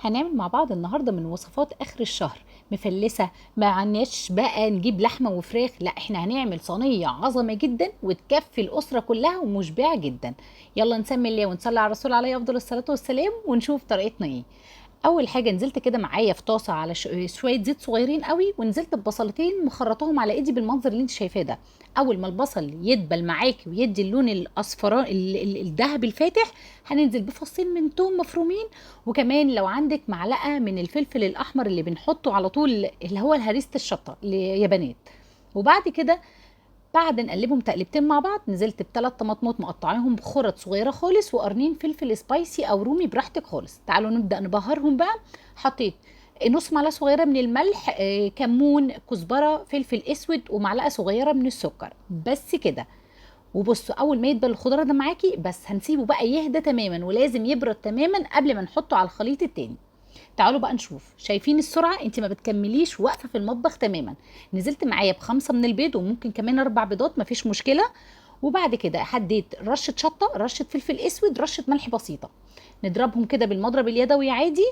هنعمل مع بعض النهارده من وصفات اخر الشهر. مفلسه، ما عناش بقى نجيب لحمه وفراخ، لا احنا هنعمل صينيه عظمه جدا وتكفي الاسره كلها ومشبعه جدا. يلا نسمي الله ونصلي على الرسول عليه افضل الصلاه والسلام ونشوف طريقتنا ايه. اول حاجه نزلت كده معايا في طاسه على شويه زيت صغيرين قوي، ونزلت ببصلتين مخرطاهم على ايدي بالمنظر اللي انت شايفاه ده. اول ما البصل يدبل معاكي ويدي اللون الاصفران الذهبي الفاتح، هننزل بفصين من توم مفرومين، وكمان لو عندك معلقه من الفلفل الاحمر اللي بنحطه على طول اللي هو هريسه الشطه يا بنات. وبعد كده بعد نقلبهم تقلبتين مع بعض، نزلت بثلاث طماطمات مقطعيهم بخرط صغيره خالص، وقرنين فلفل سبايسي او رومي براحتك خالص. تعالوا نبدا نبهرهم بقى. حطيت نص معلقه صغيره من الملح، كمون، كزبره، فلفل اسود، ومعلقه صغيره من السكر، بس كده. وبصوا اول ما يدبل الخضره ده معاكي بس هنسيبه بقى يهدى تماما، ولازم يبرد تماما قبل ما نحطه على الخليط التاني. تعالوا بقى نشوف، شايفين السرعه؟ انت ما بتكمليش واقفه في المطبخ تماما. نزلت معايا بخمسه من البيض، وممكن كمان 4 بيضات، مفيش مشكله. وبعد كده حديت رشه شطه، رشه فلفل اسود، رشه ملح بسيطه. نضربهم كده بالمضرب اليدوي عادي.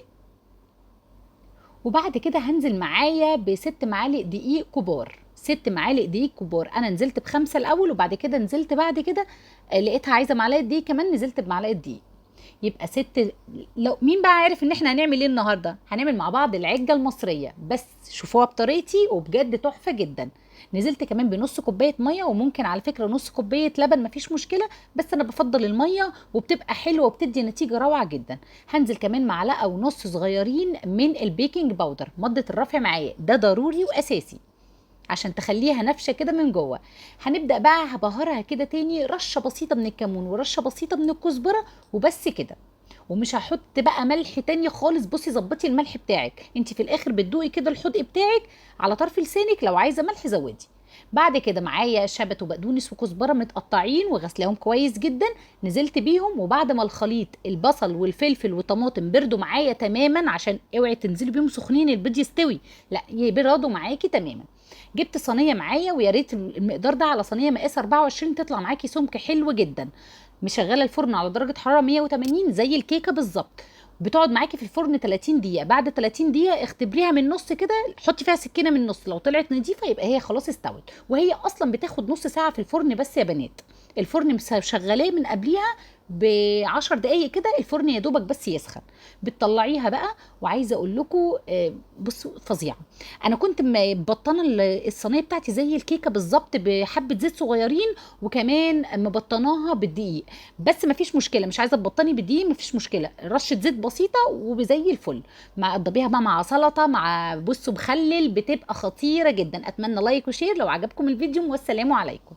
وبعد كده هنزل معايا بست معالق دقيق كبار، 6 معالق دقيق كبار. انا نزلت بخمسه الاول، وبعد كده نزلت بعد كده لقيتها عايزه معلقه دقيق كمان، نزلت بمعلقه دقيق. يبقى ست. لو مين بقى عارف ان احنا هنعمل ايه النهارده؟ هنعمل مع بعض العجه المصريه، بس شوفوها بطريقتي وبجد تحفه جدا. نزلت كمان بنص كوبايه ميه، وممكن على فكره نص كوبايه لبن، مفيش مشكله، بس انا بفضل الميه وبتبقى حلوه وبتدي نتيجه روعه جدا. هنزل كمان معلقه ونص صغيرين من البيكنج باودر، ماده الرفع معايا ده ضروري واساسي عشان تخليها نافشه كده من جوه. هنبدا بقى هبهرها كده تاني، رشه بسيطه من الكمون ورشه بسيطه من الكزبره، وبس كده. ومش هحط بقى ملح تاني خالص. بصي ظبطي الملح بتاعك، انت في الاخر بتدوقي كده الحدق بتاعك على طرف لسانك، لو عايزه ملح زودي. بعد كده معايا شبت وبقدونس وكزبره متقطعين وغسلاهم كويس جدا، نزلت بيهم. وبعد ما الخليط البصل والفلفل والطماطم بردوا معايا تماما، عشان اوعي تنزلي بيهم سخنين البيض يستوي، لا يبردوا معاكي تماما. جبت صينيه معايا، ويا ريت المقدار ده على صينيه مقاس 24 تطلع معاكي سمك حلو جدا. مشغله الفرن على درجه حراره 180 زي الكيكه بالظبط. بتقعد معاكي في الفرن 30 دقيقه. بعد 30 دقيقه اختبريها من النص كده، حطي فيها سكينه من النص، لو طلعت نظيفه يبقى هي خلاص استوت. وهي اصلا بتاخد نص ساعه في الفرن بس يا بنات. الفرن شغالاه من قبليها ب10 دقايق كده، الفرن يا دوبك بس يسخن. بتطلعيها بقى. وعايزه اقول لكم بصوا فظيعه. انا كنت مبطنه الصينيه بتاعتي زي الكيكه بالظبط بحبه زيت صغيرين، وكمان مبطناها بالدقيق. بس مفيش مشكله، مش عايزه تبطني بالدقيق مفيش مشكله، رشه زيت بسيطه وزي الفل. مع تضربيها بقى مع سلطه، مع بصوا مخلل، بتبقى خطيره جدا. اتمنى لايك وشير لو عجبكم الفيديو، والسلام عليكم.